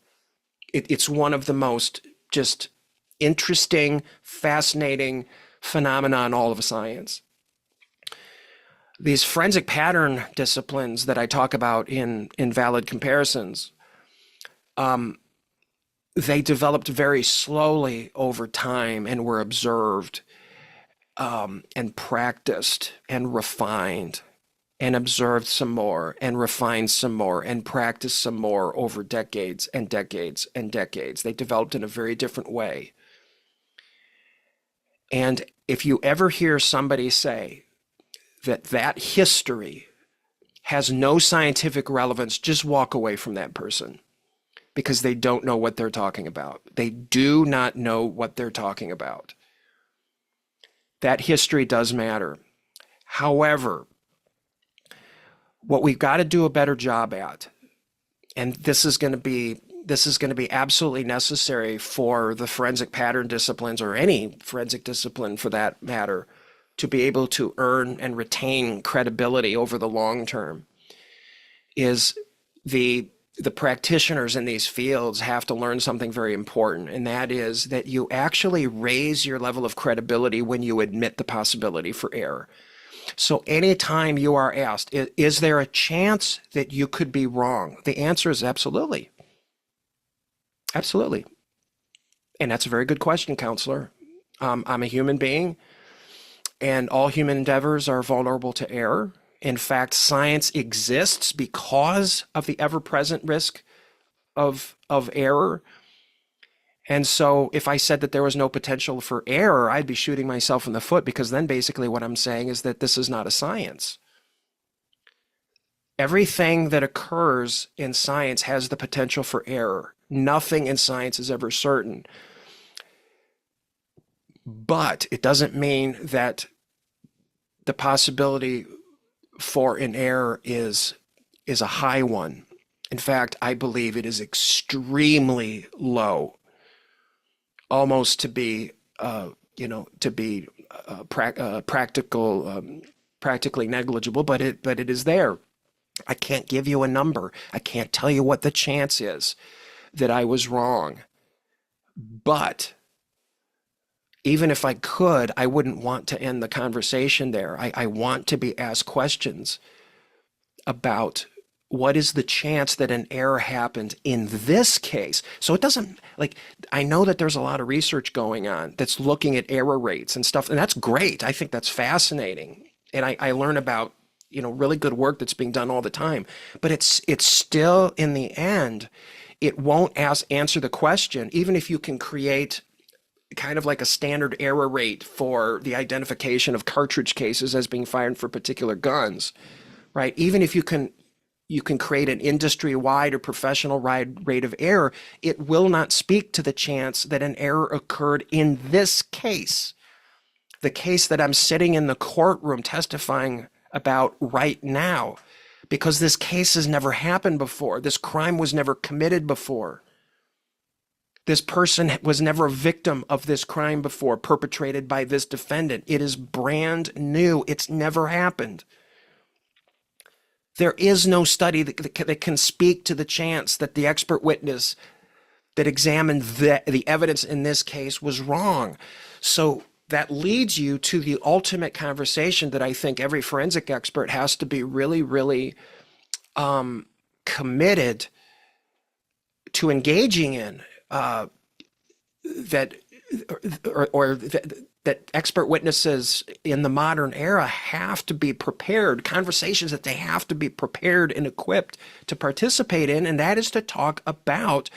It's one of the most just interesting, fascinating phenomena in all of science. These forensic pattern disciplines that I talk about in valid comparisons, they developed very slowly over time and were observed and practiced and refined and observed some more and refined some more and practiced some more over decades and decades and decades. They developed in a very different way. And if you ever hear somebody say that history has no scientific relevance, just walk away from that person, because they don't know what they're talking about. They do not know what they're talking about. That history does matter. However, what we've got to do a better job at, and this is going to be absolutely necessary for the forensic pattern disciplines, or any forensic discipline for that matter, to be able to earn and retain credibility over the long term, is the practitioners in these fields have to learn something very important, and that is that you actually raise your level of credibility when you admit the possibility for error. So anytime you are asked, is there a chance that you could be wrong? The answer is absolutely. Absolutely. And that's a very good question, counselor. I'm a human being, and all human endeavors are vulnerable to error. In fact, science exists because of the ever-present risk of error. And so if I said that there was no potential for error, I'd be shooting myself in the foot, because then basically what I'm saying is that this is not a science. Everything that occurs in science has the potential for error. Nothing in science is ever certain. But it doesn't mean that the possibility for an error is a high one. In fact, I believe it is extremely low, almost to be, practically negligible. But it is there. I can't give you a number. I can't tell you what the chance is that I was wrong. But even if I could, I wouldn't want to end the conversation there. I want to be asked questions about what is the chance that an error happened in this case. So it doesn't, like, I know that there's a lot of research going on that's looking at error rates and stuff, and that's great. I think that's fascinating. And I learn about, really good work that's being done all the time. But it's still, in the end, it won't answer the question, even if you can create kind of like a standard error rate for the identification of cartridge cases as being fired for particular guns, right? Even if you can create an industry-wide or professional-wide rate of error, it will not speak to the chance that an error occurred in this case, the case that I'm sitting in the courtroom testifying about right now, because this case has never happened before. This crime was never committed before. This person was never a victim of this crime before, perpetrated by this defendant. It is brand new. It's never happened. There is no study that can speak to the chance that the expert witness that examined the evidence in this case was wrong. So that leads you to the ultimate conversation that I think every forensic expert has to be really, really committed to engaging in. That expert witnesses in the modern era have to be prepared, conversations that they have to be prepared and equipped to participate in, and that is to talk about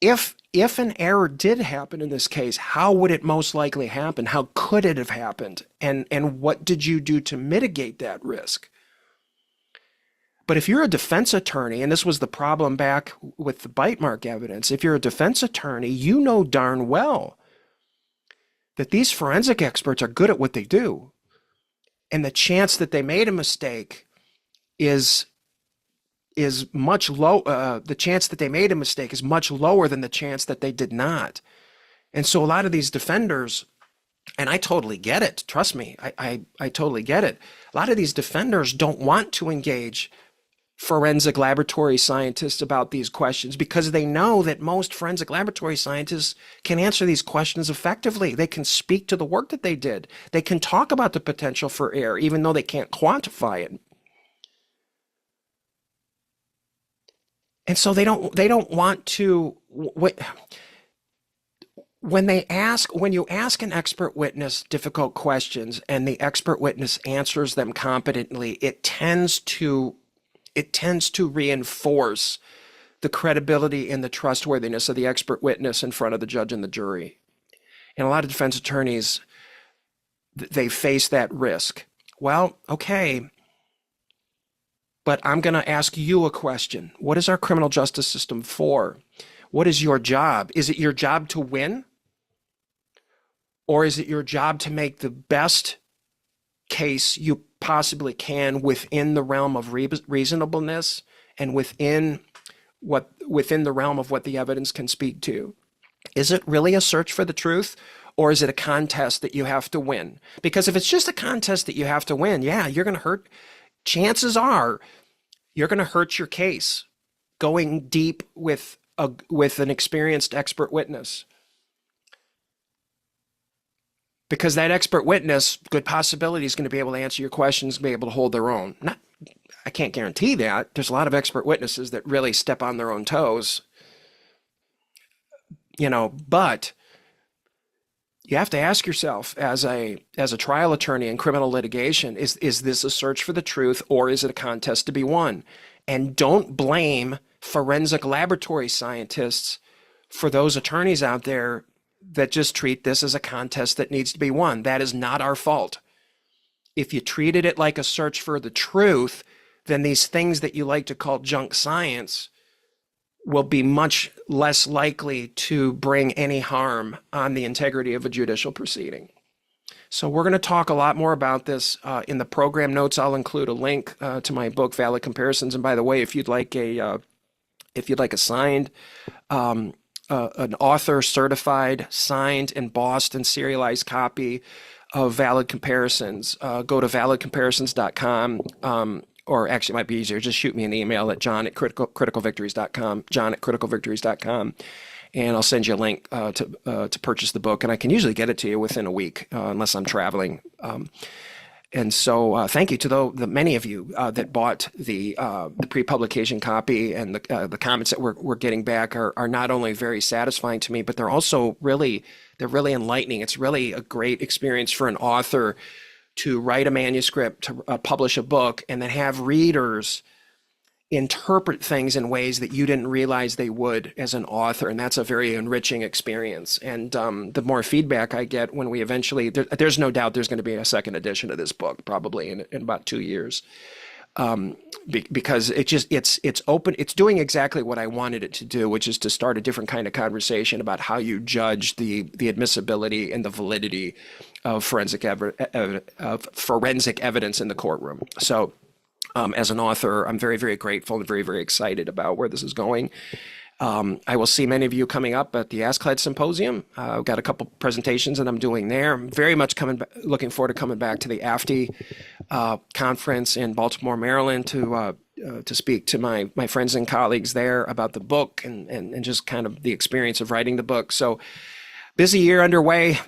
if an error did happen in this case, how would it most likely happen? How could it have happened? And what did you do to mitigate that risk? But if you're a defense attorney, and this was the problem back with the bite mark evidence, if you're a defense attorney, you know darn well that these forensic experts are good at what they do. And the chance that they made a mistake is much the chance that they made a mistake is much lower than the chance that they did not. And so a lot of these defenders, and I totally get it, trust me, I totally get it. A lot of these defenders don't want to engage forensic laboratory scientists about these questions, because they know that most forensic laboratory scientists can answer these questions effectively. They can speak to the work that they did. They can talk about the potential for error, even though they can't quantify it. And so they don't want to, when you ask an expert witness difficult questions and the expert witness answers them competently, it tends to reinforce the credibility and the trustworthiness of the expert witness in front of the judge and the jury. And a lot of defense attorneys, they face that risk. Well, okay, but I'm going to ask you a question. What is our criminal justice system for? What is your job? Is it your job to win? Or is it your job to make the best case you possibly can within the realm of reasonableness and within the realm of what the evidence can speak to? Is it really a search for the truth, or is it a contest that you have to win? Because if it's just a contest that you have to win, yeah, you're going to hurt. Chances are you're going to hurt your case going deep with an experienced expert witness. because that expert witness, good possibility, is going to be able to answer your questions, be able to hold their own. Not, I can't guarantee that. There's a lot of expert witnesses that really step on their own toes, but you have to ask yourself as a trial attorney in criminal litigation, is this a search for the truth, or is it a contest to be won? And don't blame forensic laboratory scientists for those attorneys out there that just treat this as a contest that needs to be won. That is not our fault. If you treated it like a search for the truth, then these things that you like to call junk science will be much less likely to bring any harm on the integrity of a judicial proceeding. So we're going to talk a lot more about this in the program notes. I'll include a link to my book, Valid Comparisons. And by the way, if you'd like a signed, an author certified, signed, embossed, and serialized copy of Valid Comparisons, go to validcomparisons.com. Or actually, it might be easier, just shoot me an email at john@criticalvictories.com, john@criticalvictories.com, and I'll send you a link to purchase the book. And I can usually get it to you within a week, unless I'm traveling. And so thank you to the many of you that bought the pre-publication copy, and the comments that we're getting back are not only very satisfying to me, but they're also really enlightening. It's really a great experience for an author to write a manuscript, to publish a book, and then have readers interpret things in ways that you didn't realize they would as an author. And that's a very enriching experience. And the more feedback I get when we eventually, there's no doubt there's going to be a second edition of this book, probably in about 2 years. Because it's open, it's doing exactly what I wanted it to do, which is to start a different kind of conversation about how you judge the admissibility and the validity of forensic evidence in the courtroom. So as an author, I'm very, very grateful and very, very excited about where this is going. I will see many of you coming up at the AskClad Symposium. I've got a couple presentations that I'm doing there. I'm very much looking forward to coming back to the AFTI conference in Baltimore, Maryland, to speak to my friends and colleagues there about the book and just kind of the experience of writing the book. So busy year underway.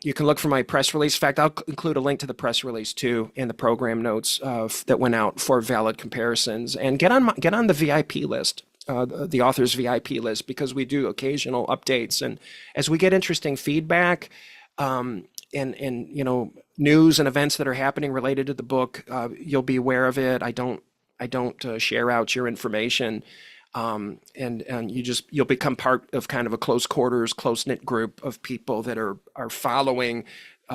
You can look for my press release. In fact, I'll include a link to the press release too in the program notes that went out for Valid Comparisons. And get on the VIP list. The author's VIP list, because we do occasional updates, and as we get interesting feedback and news and events that are happening related to the book, you'll be aware of it. I don't share out your information, and you'll become part of kind of a close quarters, close knit group of people that are following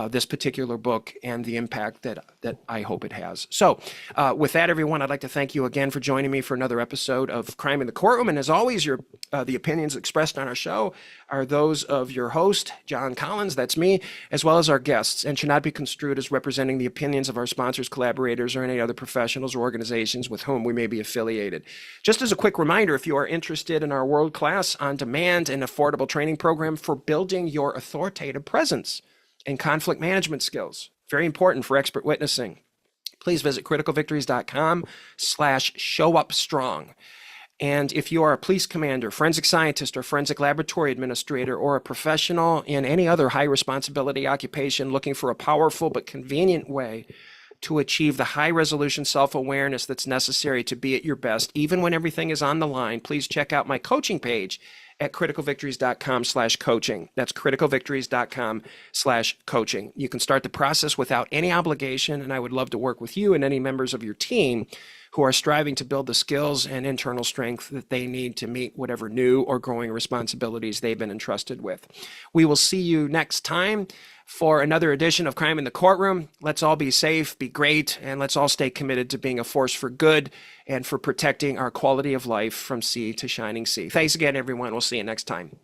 this particular book and the impact that I hope it has. So with that, everyone, I'd like to thank you again for joining me for another episode of Crime in the Courtroom. And as always, the opinions expressed on our show are those of your host, John Collins, that's me, as well as our guests, and should not be construed as representing the opinions of our sponsors, collaborators, or any other professionals or organizations with whom we may be affiliated. Just as a quick reminder, if you are interested in our world-class, on-demand, and affordable training program for building your authoritative presence and conflict management skills, very important for expert witnessing, please visit criticalvictories.com/showupstrong. And if you are a police commander, forensic scientist, or forensic laboratory administrator, or a professional in any other high responsibility occupation looking for a powerful but convenient way to achieve the high resolution self-awareness that's necessary to be at your best, even when everything is on the line, please check out my coaching page at criticalvictories.com/coaching. That's criticalvictories.com/coaching. You can start the process without any obligation, and I would love to work with you and any members of your team who are striving to build the skills and internal strength that they need to meet whatever new or growing responsibilities they've been entrusted with. We will see you next time for another edition of Crime in the Courtroom. Let's all be safe, be great, and let's all stay committed to being a force for good and for protecting our quality of life from sea to shining sea. Thanks again, everyone. We'll see you next time.